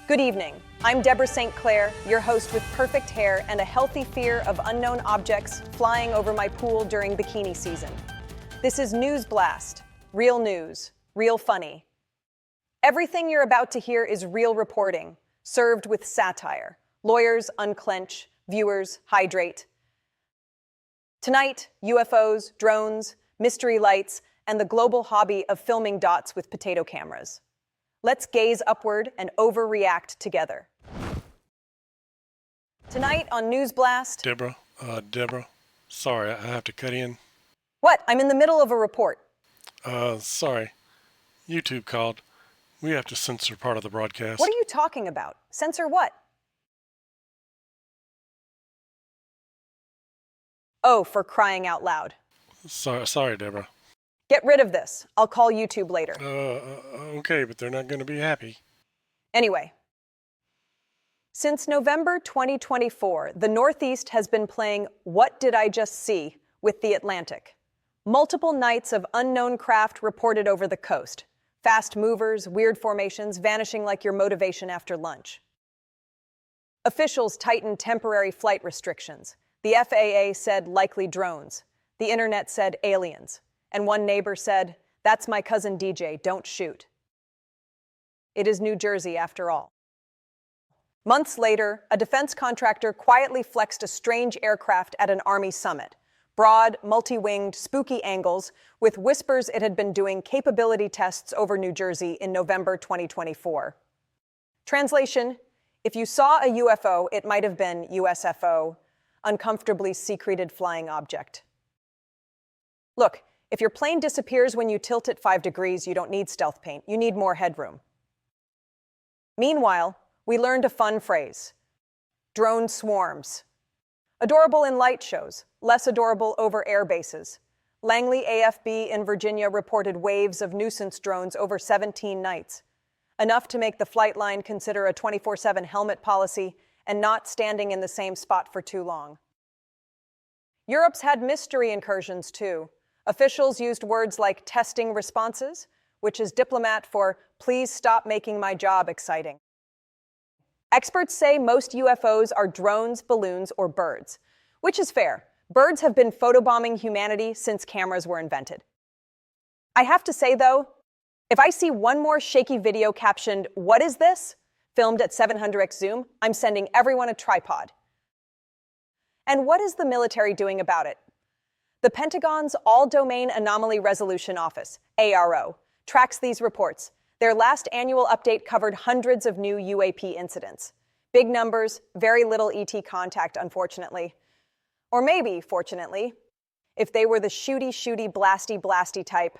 Good evening. I'm Debra Saint Claire, your host with perfect hair and a healthy fear of unknown objects flying over my pool during bikini season. This is News Blast. Real news, real funny. Everything you're about to hear is real reporting, served with satire. Lawyers unclench, viewers hydrate. Tonight, UFOs, drones, mystery lights, and the global hobby of filming dots with potato cameras. Let's gaze upward and overreact together. Tonight on News Blast... Debra, sorry, I have to cut in. What? I'm in the middle of a report. Sorry. YouTube called. We have to censor part of the broadcast. What are you talking about? Censor what? Oh, for crying out loud. Sorry, Debra. Get rid of this. I'll call YouTube later. Okay, but they're not going to be happy. Anyway. Since November 2024, the Northeast has been playing What Did I Just See with the Atlantic. Multiple nights of unknown craft reported over the coast. Fast movers, weird formations, vanishing like your motivation after lunch. Officials tightened temporary flight restrictions. The FAA said likely drones. The internet said aliens. And one neighbor said, "That's my cousin DJ, don't shoot." It is New Jersey after all. Months later, a defense contractor quietly flexed a strange aircraft at an Army summit. Broad, multi-winged, spooky angles, with whispers it had been doing capability tests over New Jersey in November 2024. Translation: if you saw a UFO, it might have been USFO, uncomfortably secreted flying object. Look, if your plane disappears when you tilt it 5 degrees, you don't need stealth paint. You need more headroom. Meanwhile, we learned a fun phrase. Drone swarms. Adorable in light shows, less adorable over air bases. Langley AFB in Virginia reported waves of nuisance drones over 17 nights. Enough to make the flight line consider a 24/7 helmet policy and not standing in the same spot for too long. Europe's had mystery incursions too. Officials used words like testing responses, which is diplomat for please stop making my job exciting. Experts say most UFOs are drones, balloons, or birds, which is fair. Birds have been photobombing humanity since cameras were invented. I have to say, though, if I see one more shaky video captioned, "What is this?" filmed at 700x zoom, I'm sending everyone a tripod. And what is the military doing about it? The Pentagon's All-Domain Anomaly Resolution Office, AARO, tracks these reports. Their last annual update covered hundreds of new UAP incidents. Big numbers, very little ET contact, unfortunately. Or maybe, fortunately, if they were the shooty, blasty type.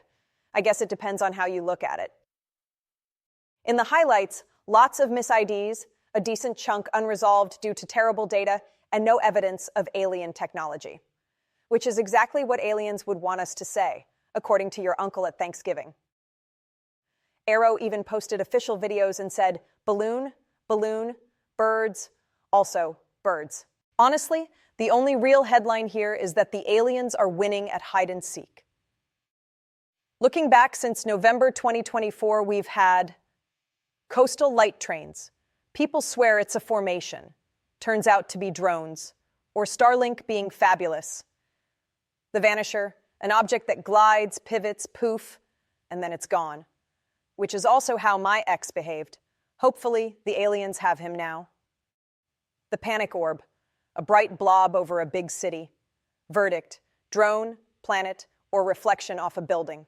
I guess it depends on how you look at it. In the highlights, lots of mis-IDs, a decent chunk unresolved due to terrible data, and no evidence of alien technology. Which is exactly what aliens would want us to say, according to your uncle at Thanksgiving. AARO even posted official videos and said, balloon, birds, also birds. Honestly, the only real headline here is that the aliens are winning at hide and seek. Looking back since November 2024, we've had coastal light trains. People swear it's a formation. Turns out to be drones. Or Starlink being fabulous. The Vanisher, an object that glides, pivots, poof, and then it's gone. Which is also how my ex behaved. Hopefully, the aliens have him now. The Panic Orb, a bright blob over a big city. Verdict, drone, planet, or reflection off a building.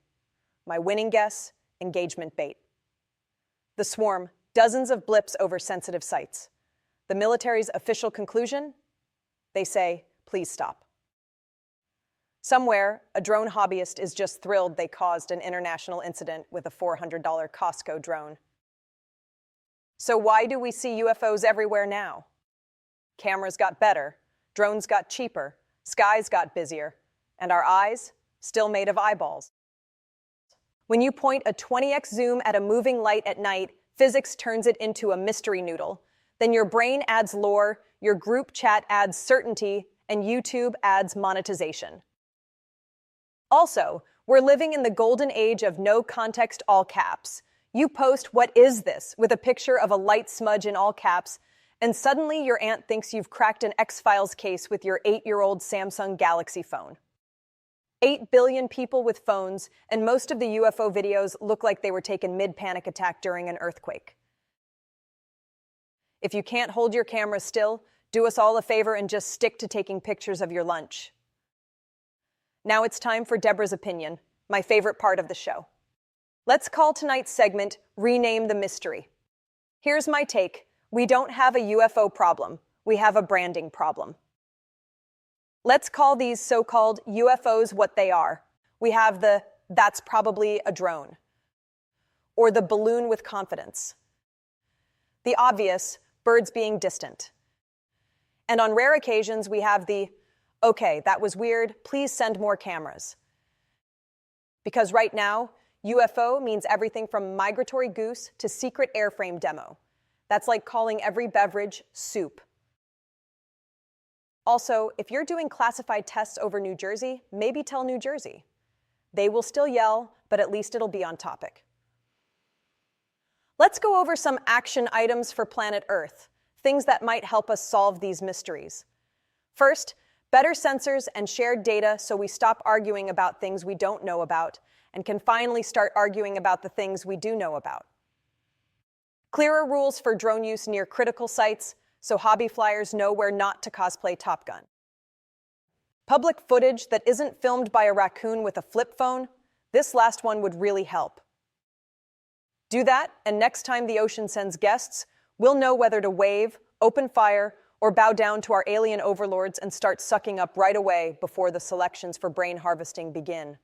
My winning guess, engagement bait. The Swarm, dozens of blips over sensitive sites. The military's official conclusion? They say, please stop. Somewhere, a drone hobbyist is just thrilled they caused an international incident with a $400 Costco drone. So why do we see UFOs everywhere now? Cameras got better, drones got cheaper, skies got busier, and our eyes, still made of eyeballs. When you point a 20x zoom at a moving light at night, physics turns it into a mystery noodle. Then your brain adds lore, your group chat adds certainty, and YouTube adds monetization. Also, we're living in the golden age of no context all caps. You post, "What is this?" with a picture of a light smudge in all caps, and suddenly your aunt thinks you've cracked an X-Files case with your 8-year-old Samsung Galaxy phone. 8 billion people with phones, and most of the UFO videos look like they were taken mid-panic attack during an earthquake. If you can't hold your camera still, do us all a favor and just stick to taking pictures of your lunch. Now it's time for Debra's opinion, my favorite part of the show. Let's call tonight's segment Rename the Mystery. Here's my take. We don't have a UFO problem. We have a branding problem. Let's call these so-called UFOs what they are. We have the "that's probably a drone," or the balloon with confidence. The obvious, birds being distant. And on rare occasions, we have the "okay, that was weird, please send more cameras." Because right now, UFO means everything from migratory goose to secret airframe demo. That's like calling every beverage soup. Also, if you're doing classified tests over New Jersey, maybe tell New Jersey. They will still yell, but at least it'll be on topic. Let's go over some action items for planet Earth, things that might help us solve these mysteries. First, better sensors and shared data so we stop arguing about things we don't know about and can finally start arguing about the things we do know about. Clearer rules for drone use near critical sites so hobby flyers know where not to cosplay Top Gun. Public footage that isn't filmed by a raccoon with a flip phone, this last one would really help. Do that, and next time the ocean sends guests, we'll know whether to wave, open fire, or bow down to our alien overlords and start sucking up right away before the selections for brain harvesting begin.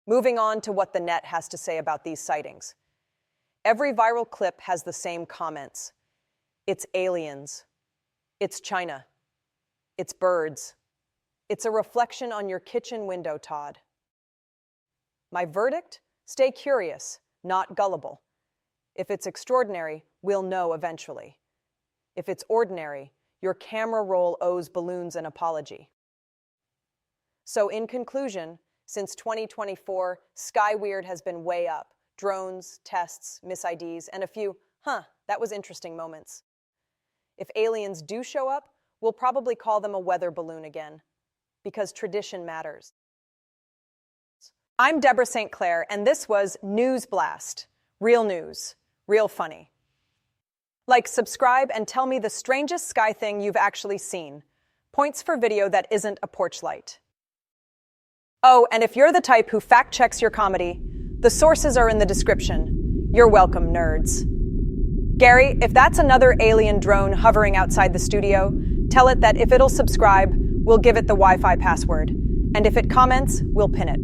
Moving on to what the net has to say about these sightings. Every viral clip has the same comments. It's aliens. It's China. It's birds. It's a reflection on your kitchen window, Todd. My verdict? Stay curious, not gullible. If it's extraordinary, we'll know eventually. If it's ordinary, your camera roll owes balloons an apology. So in conclusion, since 2024, Sky Weird has been way up. Drones, tests, mis-IDs, and a few, that was interesting moments. If aliens do show up, we'll probably call them a weather balloon again, because tradition matters. I'm Debra Saint Claire, and this was News Blast. Real news, real funny. Like, subscribe, and tell me the strangest sky thing you've actually seen. Points for video that isn't a porch light. Oh, and if you're the type who fact-checks your comedy, the sources are in the description. You're welcome, nerds. Gary, if that's another alien drone hovering outside the studio, tell it that if it'll subscribe, we'll give it the Wi-Fi password. And if it comments, we'll pin it.